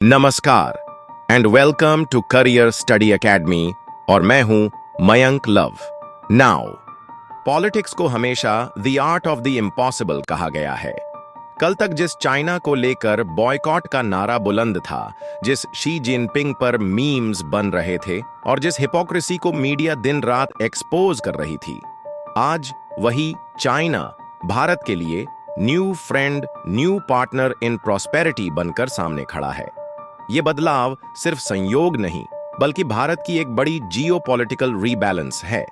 नमस्कार and welcome to Career Study Academy और मैं हूं मयंक लव। नाउ पॉलिटिक्स को हमेशा the art of the impossible कहा गया है। कल तक जिस चाइना को लेकर बॉयकॉट का नारा बुलंद था, जिस शी जिनपिंग पर मीम्स बन रहे थे और जिस हिपोक्रेसी को मीडिया दिन रात एक्सपोज कर रही थी, आज वही चाइना भारत के लिए new friend, new partner in prosperity बनकर सामने खड़ा है। ये बदलाव सिर्फ संयोग नहीं, बल्कि भारत की एक बड़ी जियोपॉलिटिकल रीबैलेंस है।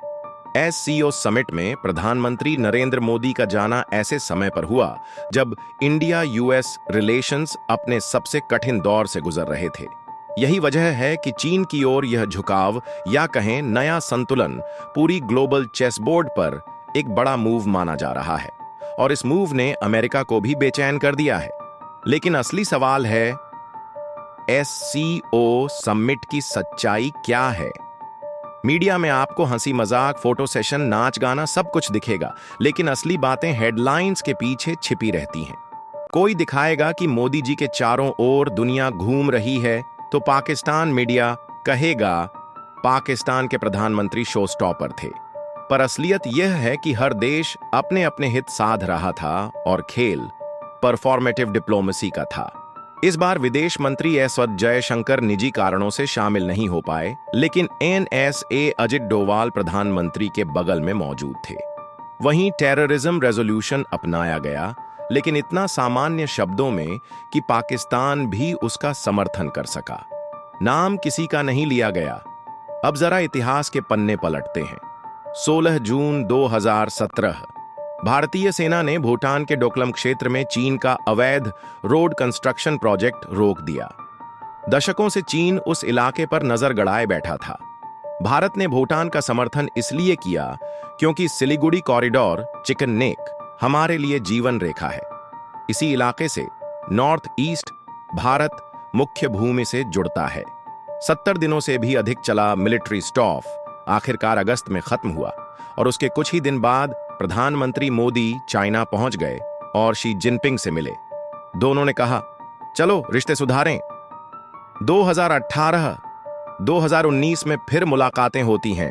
एससीओ समिट में प्रधानमंत्री नरेंद्र मोदी का जाना ऐसे समय पर हुआ जब इंडिया यूएस रिलेशंस अपने सबसे कठिन दौर से गुजर रहे थे। यही वजह है कि चीन की ओर यह झुकाव या कहें नया संतुलन पूरी ग्लोबल चेसबोर्ड पर एक बड़ा मूव माना जा रहा है और इस मूव ने अमेरिका को भी बेचैन कर दिया है। लेकिन असली सवाल है, एससीओ समिट की सच्चाई क्या है? मीडिया में आपको हंसी मजाक, फोटो सेशन, नाच गाना सब कुछ दिखेगा, लेकिन असली बातें हेडलाइंस के पीछे छिपी रहती हैं। कोई दिखाएगा कि मोदी जी के चारों ओर दुनिया घूम रही है, तो पाकिस्तान मीडिया कहेगा पाकिस्तान के प्रधानमंत्री शो स्टॉपर थे। पर असलियत यह है कि हर देश अपने अपने हित साध रहा था और खेल परफॉर्मेटिव डिप्लोमेसी का था। इस बार विदेश मंत्री एस जयशंकर निजी कारणों से शामिल नहीं हो पाए, लेकिन एनएसए अजित डोवाल प्रधानमंत्री के बगल में मौजूद थे। वहीं टेररिज्म रेजोल्यूशन अपनाया गया, लेकिन इतना सामान्य शब्दों में कि पाकिस्तान भी उसका समर्थन कर सका। नाम किसी का नहीं लिया गया। अब जरा इतिहास के पन्ने पलटते हैं। 16 जून 2017 भारतीय सेना ने भूटान के डोकलम क्षेत्र में चीन का अवैध रोड कंस्ट्रक्शन प्रोजेक्ट रोक दिया। दशकों से चीन उस इलाके पर नजर गड़ाए बैठा था। भारत ने भूटान का समर्थन इसलिए किया क्योंकि सिलीगुड़ी कॉरिडोर, चिकन नेक, हमारे लिए जीवन रेखा है। इसी इलाके से नॉर्थ ईस्ट भारत मुख्य भूमि से जुड़ता है। 70 दिनों से भी अधिक चला मिलिट्री स्टॉप आखिरकार अगस्त में खत्म हुआ और उसके कुछ ही दिन बाद प्रधानमंत्री मोदी चाइना पहुंच गए और शी जिनपिंग से मिले। दोनों ने कहा, चलो रिश्ते सुधारें। 2018-2019 में फिर मुलाकातें होती हैं।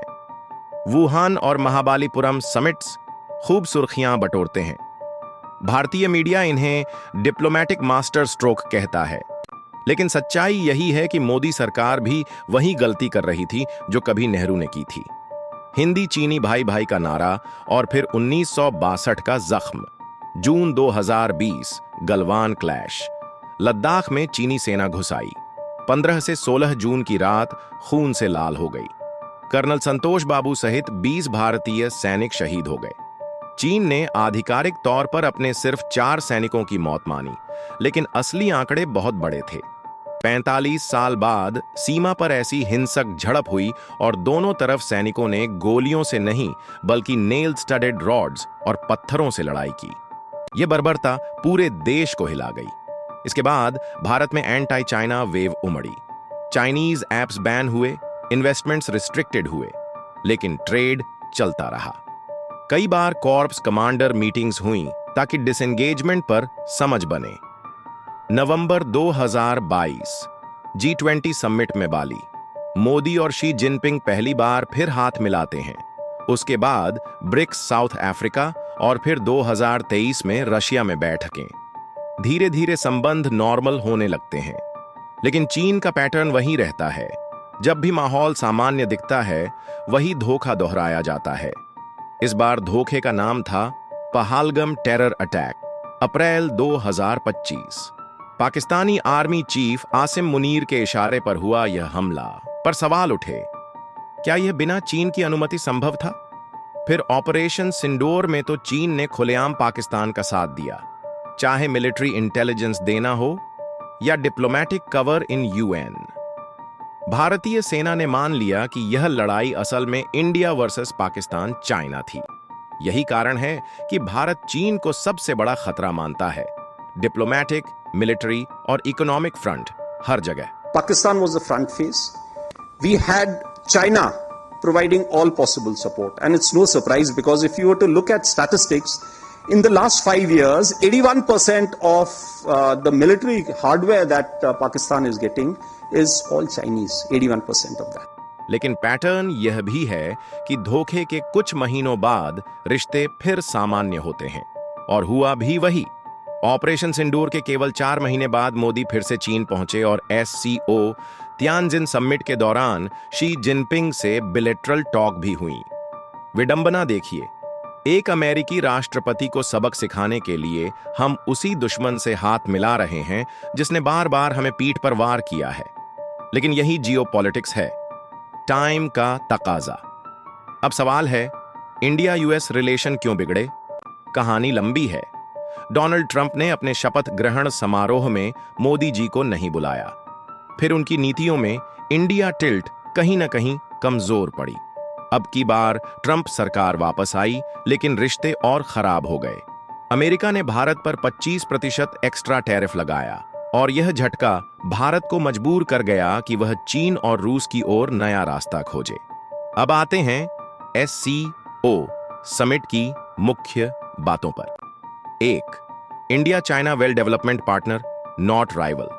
वुहान और महाबलीपुरम समिट्स खूब सुर्खियां बटोरते हैं। भारतीय मीडिया इन्हें डिप्लोमैटिक मास्टर स्ट्रोक कहता है, लेकिन सच्चाई यही है कि मोदी सरकार भी वही गलती कर रही थी जो कभी नेहरू ने की थी। हिंदी चीनी भाई भाई का नारा और फिर 1962 का जख्म। जून 2020 गलवान क्लैश। लद्दाख में चीनी सेना घुस आई। 15 से 16 जून की रात खून से लाल हो गई। कर्नल संतोष बाबू सहित 20 भारतीय सैनिक शहीद हो गए। चीन ने आधिकारिक तौर पर अपने सिर्फ 4 सैनिकों की मौत मानी, लेकिन असली आंकड़े बहुत बड़े थे। 45 साल बाद सीमा पर ऐसी हिंसक झड़प हुई और दोनों तरफ सैनिकों ने गोलियों से नहीं बल्कि नेल स्टडेड रॉड्स और पत्थरों से लड़ाई की। यह बर्बरता पूरे देश को हिला गई। इसके बाद भारत में एंटी चाइना वेव उमड़ी। चाइनीज एप्स बैन हुए, इन्वेस्टमेंट्स रिस्ट्रिक्टेड हुए, लेकिन ट्रेड चलता रहा। कई बार कॉर्प्स कमांडर मीटिंग्स हुई ताकि डिसएंगेजमेंट पर समझ बने। नवंबर 2022 G20 समिट में बाली। मोदी और शी जिनपिंग पहली बार फिर हाथ मिलाते हैं। उसके बाद ब्रिक्स साउथ अफ्रीका और फिर 2023 में रशिया में बैठकें। धीरे धीरे संबंध नॉर्मल होने लगते हैं, लेकिन चीन का पैटर्न वही रहता है। जब भी माहौल सामान्य दिखता है, वही धोखा दोहराया जाता है। इस बार धोखे का नाम था पहलगाम टेरर अटैक, अप्रैल 2025। पाकिस्तानी आर्मी चीफ आसिम मुनीर के इशारे पर हुआ यह हमला। पर सवाल उठे, क्या यह बिना चीन की अनुमति संभव था? फिर ऑपरेशन सिंदूर में तो चीन ने खुलेआम पाकिस्तान का साथ दिया, चाहे मिलिट्री इंटेलिजेंस देना हो या डिप्लोमैटिक कवर इन यूएन। भारतीय सेना ने मान लिया कि यह लड़ाई असल में इंडिया वर्सेस पाकिस्तान चाइना थी। यही कारण है कि भारत चीन को सबसे बड़ा खतरा मानता है। डिप्लोमैटिक, मिलिट्री और इकोनॉमिक फ्रंट हर जगह। Pakistan was the front face. We had China providing all possible support, and it's no surprise because if you were to look at statistics, In the last 5 years, 81% of the military hardware that Pakistan is getting is all Chinese, 81% of that. लेकिन pattern यह भी है कि धोखे के कुछ महीनों बाद रिश्ते फिर सामान्य होते हैं, और हुआ भी वही। ऑपरेशन सिंदूर के केवल 4 महीने बाद मोदी फिर से चीन पहुंचे और SCO तियानजिन समिट के दौरान शी जिनपिंग से बिलेटरल टॉक भी हुई। विडंबना देखिए, एक अमेरिकी राष्ट्रपति को सबक सिखाने के लिए हम उसी दुश्मन से हाथ मिला रहे हैं जिसने बार बार हमें पीठ पर वार किया है। लेकिन यही जियोपॉलिटिक्स है, टाइम का तकाजा। अब सवाल है, इंडिया US रिलेशन क्यों बिगड़े? कहानी लंबी है। डोनाल्ड ट्रंप ने अपने शपथ ग्रहण समारोह में मोदी जी को नहीं बुलाया। फिर उनकी नीतियों में इंडिया टिल्ट कहीं ना कहीं कमजोर पड़ी। अब की बार ट्रंप सरकार वापस आई, लेकिन रिश्ते और खराब हो गए। अमेरिका ने भारत पर 25% एक्स्ट्रा टैरिफ लगाया, और यह झटका भारत को मजबूर कर गया कि वह चीन और रूस की ओर नया रास्ता खोजे। अब आते हैं SCO समिट की मुख्य बातों पर। 1. India China well development partner, not rival.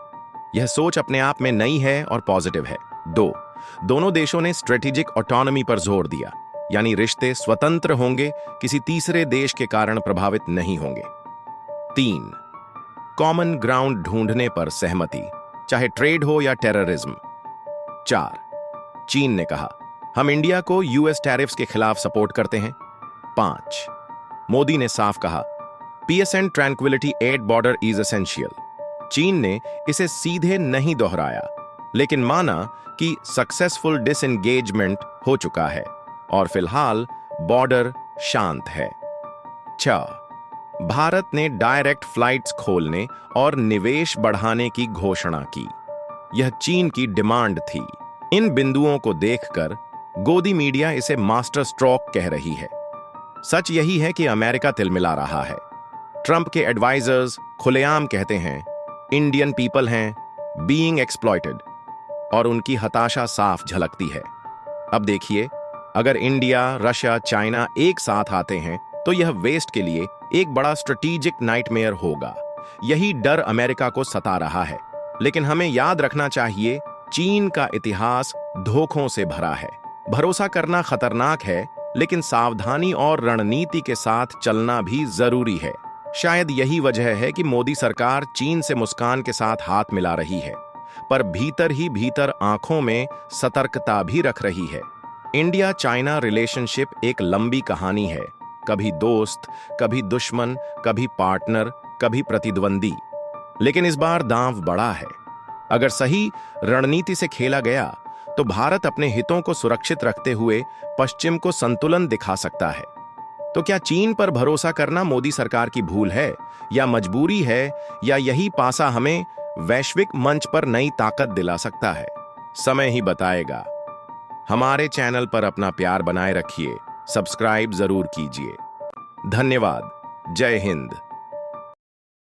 यह सोच अपने आप में नई है और पॉजिटिव है। 2. दोनों देशों ने स्ट्रेटेजिक ऑटोनॉमी पर जोर दिया, यानी रिश्ते स्वतंत्र होंगे, किसी तीसरे देश के कारण प्रभावित नहीं होंगे। 3. कॉमन ग्राउंड ढूंढने पर सहमति, चाहे ट्रेड हो या टेररिज्म। 4. चीन ने कहा, हम इंडिया को US टैरिफ्स के खिलाफ सपोर्ट करते हैं। 5. मोदी ने साफ कहा, peace and tranquillity at border is essential. चीन ने इसे सीधे नहीं दोहराया, लेकिन माना कि सक्सेसफुल डिसएंगेजमेंट हो चुका है और फिलहाल बॉर्डर शांत है। 6. भारत ने डायरेक्ट फ्लाइट्स खोलने और निवेश बढ़ाने की घोषणा की। यह चीन की डिमांड थी। इन बिंदुओं को देखकर गोदी मीडिया इसे मास्टर स्ट्रोक कह रही है। सच यही है कि अमेरिका तिलमिला रहा है। ट्रंप के एडवाइजर्स खुलेआम कहते हैं, इंडियन पीपल हैं बीइंग एक्सप्लॉइटेड, और उनकी हताशा साफ झलकती है। अब देखिए, अगर इंडिया, रशिया, चाइना एक साथ आते हैं तो यह वेस्ट के लिए एक बड़ा स्ट्रेटेजिक नाइटमेयर होगा। यही डर अमेरिका को सता रहा है। लेकिन हमें याद रखना चाहिए, चीन का इतिहास धोखों से भरा है। भरोसा करना खतरनाक है, लेकिन सावधानी और रणनीति के साथ चलना भी जरूरी है। शायद यही वजह है कि मोदी सरकार चीन से मुस्कान के साथ हाथ मिला रही है, पर भीतर ही भीतर आंखों में सतर्कता भी रख रही है। इंडिया चाइना रिलेशनशिप एक लंबी कहानी है, कभी दोस्त, कभी दुश्मन, कभी पार्टनर, कभी प्रतिद्वंदी। लेकिन इस बार दांव बड़ा है। अगर सही रणनीति से खेला गया तो भारत अपने हितों को सुरक्षित रखते हुए पश्चिम को संतुलन दिखा सकता है। तो क्या चीन पर भरोसा करना मोदी सरकार की भूल है या मजबूरी है, या यही पासा हमें वैश्विक मंच पर नई ताकत दिला सकता है? समय ही बताएगा। हमारे चैनल पर अपना प्यार बनाए रखिए, सब्सक्राइब जरूर कीजिए। धन्यवाद। जय हिंद।